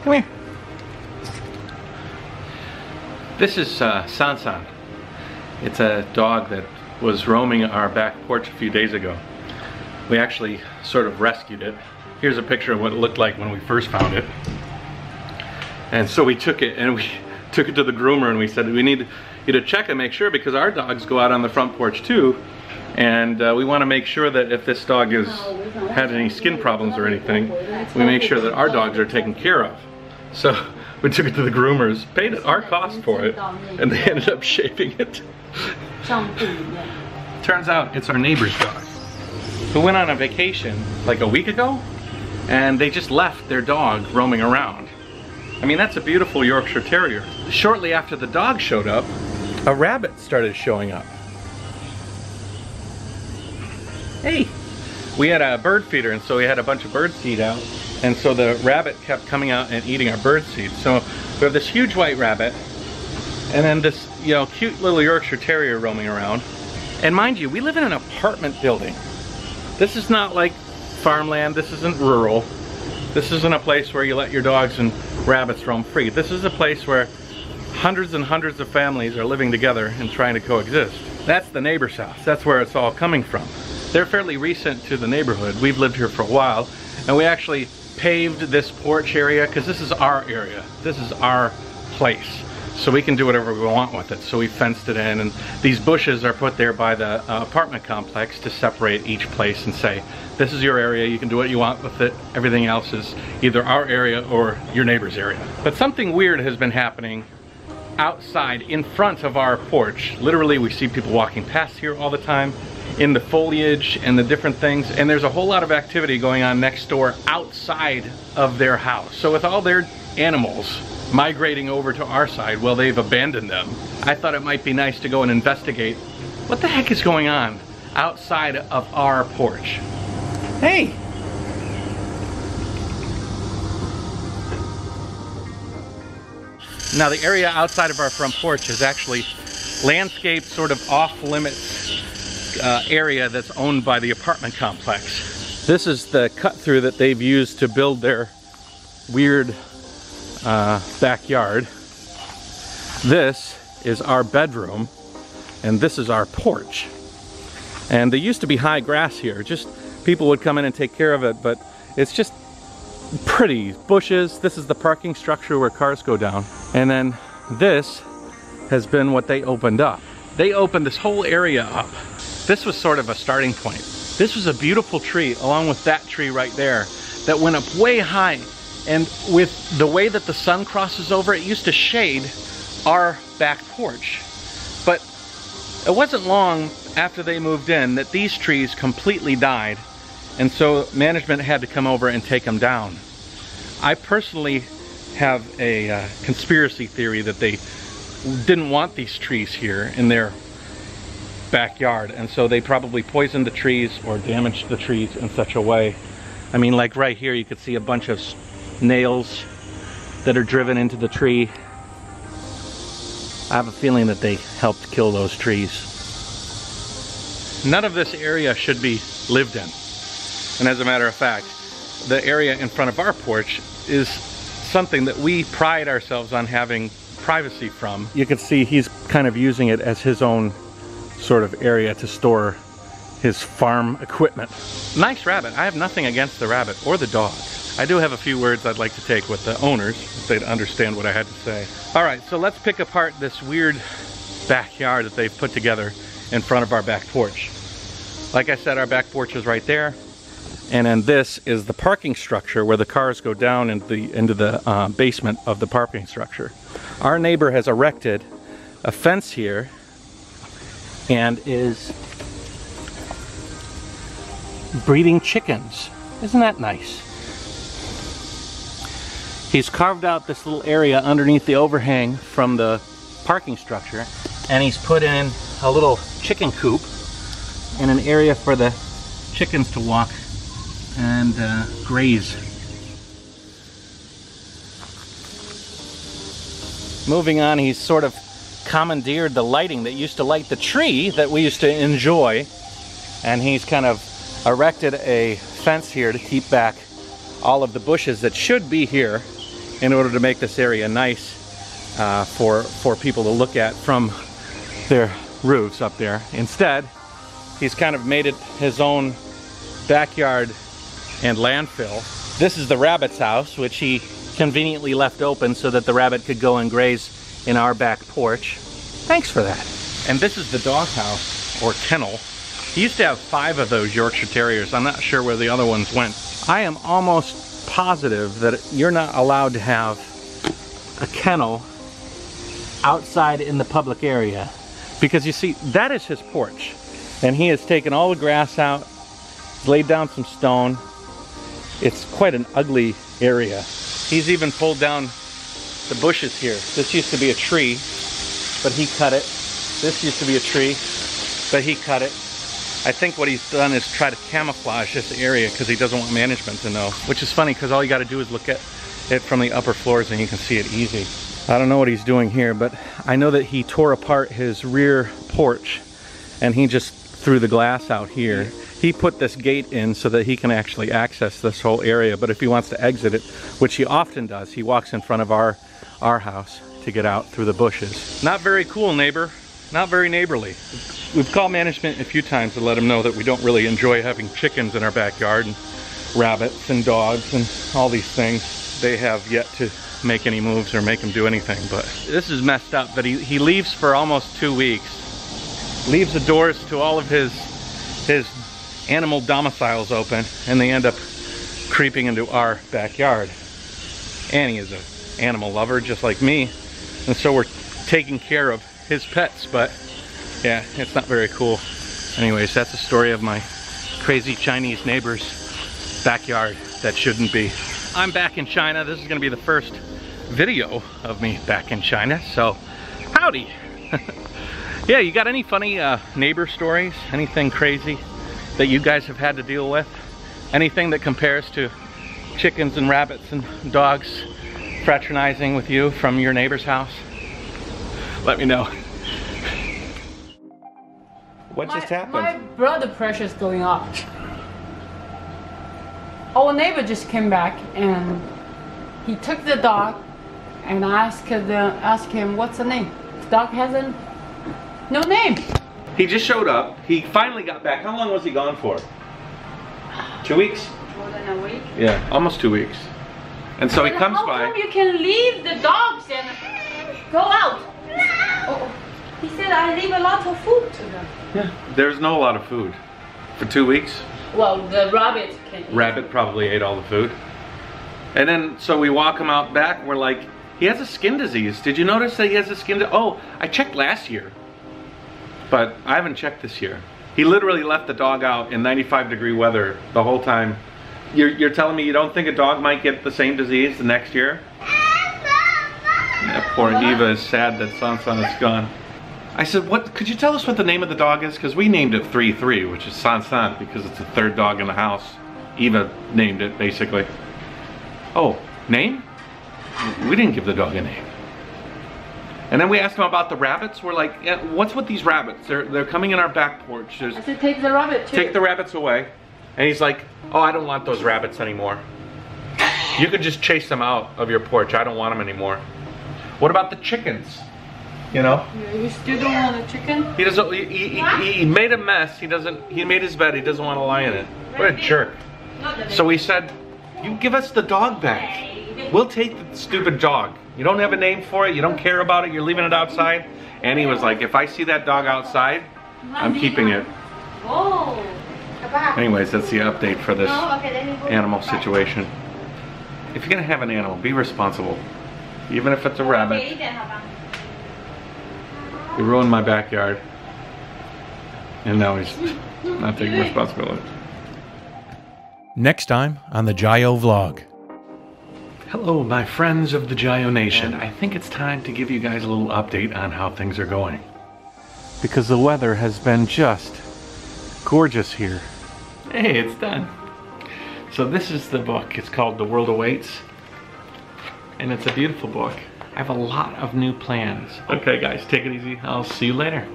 Come here. This is Sansan. It's a dog that was roaming our back porch a few days ago. We actually sort of rescued it. Here's a picture of what it looked like when we first found it. And so we took it and we took it to the groomer and we said, we need you to check and make sure, because our dogs go out on the front porch too. And we want to make sure that if this dog has had any skin problems or anything, we make sure that our dogs are taken care of. So we took it to the groomers, paid our cost for it, and they ended up shaving it. Turns out it's our neighbor's dog, who went on a vacation like a week ago, and they just left their dog roaming around. I mean, that's a beautiful Yorkshire Terrier. Shortly after the dog showed up, a rabbit started showing up. Hey! We had a bird feeder, and so we had a bunch of bird seed out, and so the rabbit kept coming out and eating our bird seed. So we have this huge white rabbit, and then this, you know, cute little Yorkshire Terrier roaming around. And mind you, we live in an apartment building. This is not like farmland, this isn't rural. This isn't a place where you let your dogs and rabbits roam free. This is a place where hundreds and hundreds of families are living together and trying to coexist. That's the neighbor's house. That's where it's all coming from. They're fairly recent to the neighborhood. We've lived here for a while, and we actually paved this porch area because this is our area. This is our place. So we can do whatever we want with it. So we fenced it in, and these bushes are put there by the apartment complex to separate each place and say, this is your area, you can do what you want with it. Everything else is either our area or your neighbor's area. But something weird has been happening outside in front of our porch. Literally, we see people walking past here all the time, in the foliage and the different things, and there's a whole lot of activity going on next door outside of their house. So with all their animals migrating over to our side, well, they've abandoned them. I thought it might be nice to go and investigate what the heck is going on outside of our porch. Hey! Now the area outside of our front porch is actually landscaped, sort of off-limits area that's owned by the apartment complex. This is the cut through that they've used to build their weird backyard. This is our bedroom, and this is our porch. And there used to be high grass here. Just people would come in and take care of it, but it's just pretty bushes. This is the parking structure where cars go down. And then this has been what they opened up. They opened this whole area up. This was sort of a starting point. This was a beautiful tree, along with that tree right there, that went up way high. And with the way that the sun crosses over, it used to shade our back porch. But it wasn't long after they moved in that these trees completely died. And so management had to come over and take them down. I personally have a conspiracy theory that they didn't want these trees here in their backyard, and so they probably poisoned the trees or damaged the trees in such a way. I mean, like right here you could see a bunch of nails that are driven into the tree. I have a feeling that they helped kill those trees. None of this area should be lived in. And as a matter of fact, the area in front of our porch is something that we pride ourselves on having privacy from. You can see he's kind of using it as his own sort of area to store his farm equipment. Nice rabbit. I have nothing against the rabbit or the dog. I do have a few words I'd like to take with the owners if they'd understand what I had to say. Alright, so let's pick apart this weird backyard that they've put together in front of our back porch. Like I said, our back porch is right there, and then this is the parking structure where the cars go down into the basement of the parking structure. Our neighbor has erected a fence here and is breeding chickens. Isn't that nice? He's carved out this little area underneath the overhang from the parking structure, and he's put in a little chicken coop and an area for the chickens to walk and graze. Moving on, he's sort of commandeered the lighting that used to light the tree that we used to enjoy, and he's kind of erected a fence here to keep back all of the bushes that should be here in order to make this area nice for people to look at from their roofs up there. Instead, he's kind of made it his own backyard and landfill. This is the rabbit's house, which he conveniently left open so that the rabbit could go and graze in our back porch. Thanks for that. And this is the dog house, or kennel. He used to have 5 of those Yorkshire Terriers. I'm not sure where the other ones went. I am almost positive that you're not allowed to have a kennel outside in the public area. Because you see, that is his porch. And he has taken all the grass out, laid down some stone. It's quite an ugly area. He's even pulled down the bushes here. This used to be a tree, but he cut it. This used to be a tree, but he cut it. I think what he's done is try to camouflage this area because he doesn't want management to know. Which is funny because all you got to do is look at it from the upper floors and you can see it easy. I don't know what he's doing here, but I know that he tore apart his rear porch and he just threw the glass out here. He put this gate in so that he can actually access this whole area, but if he wants to exit it, which he often does, he walks in front of our house to get out through the bushes. Not very cool, neighbor. Not very neighborly. We've called management a few times to let them know that we don't really enjoy having chickens in our backyard and rabbits and dogs and all these things. They have yet to make any moves or make him do anything, but this is messed up that he leaves for almost 2 weeks. Leaves the doors to all of his animal domiciles open, and they end up creeping into our backyard. Annie is an animal lover just like me, and so we're taking care of his pets, but yeah, it's not very cool. Anyways, that's the story of my crazy Chinese neighbor's backyard that shouldn't be. I'm back in China. This is gonna be the first video of me back in China, so howdy. Yeah, you got any funny neighbor stories? Anything crazy that you guys have had to deal with? Anything that compares to chickens and rabbits and dogs fraternizing with you from your neighbor's house? Let me know. What just happened? My blood pressure is going up. Our neighbor just came back and he took the dog and asked him what's the name. The dog hasn't no name. He just showed up. He finally got back. How long was he gone for? 2 weeks? More than a week. Yeah, almost 2 weeks. And so he comes by. How come you can leave the dogs and go out? Oh, he said I leave a lot of food to them. Yeah, there's no lot of food. For 2 weeks? Well, the rabbit can eat. Rabbit probably ate all the food. And then, so we walk him out back, and we're like, he has a skin disease. Did you notice that he has a skin disease? Oh, I checked last year, but I haven't checked this year. He literally left the dog out in 95-degree weather the whole time. You're telling me you don't think a dog might get the same disease the next year? Yeah, poor Eva is sad that Sansan is gone. I said, "What? Could you tell us what the name of the dog is?" Because we named it 3-3, which is Sansan, because it's the 3rd dog in the house. Eva named it, basically. Oh, name? We didn't give the dog a name. And then we asked him about the rabbits. We're like, yeah, what's with these rabbits? They're coming in our back porch. I said, take the rabbit too. Take the rabbits away. And he's like, oh, I don't want those rabbits anymore. You could just chase them out of your porch. I don't want them anymore. What about the chickens? You know? You still don't want a chicken? He doesn't. He made a mess. He made his bed. He doesn't want to lie in it. What a jerk. So we said, you give us the dog back. We'll take the stupid dog. You don't have a name for it. You don't care about it. You're leaving it outside. And he was like, if I see that dog outside, I'm keeping it. Anyways, that's the update for this animal situation. If you're gonna have an animal, be responsible. Even if it's a rabbit. He ruined my backyard. And now he's not taking responsibility. Next time on the Jayoe vlog. Hello, my friends of the Jayoe Nation. I think it's time to give you guys a little update on how things are going. Because the weather has been just gorgeous here. Hey, it's done. So this is the book. It's called The World Awaits. And it's a beautiful book. I have a lot of new plans. Okay guys, take it easy. I'll see you later.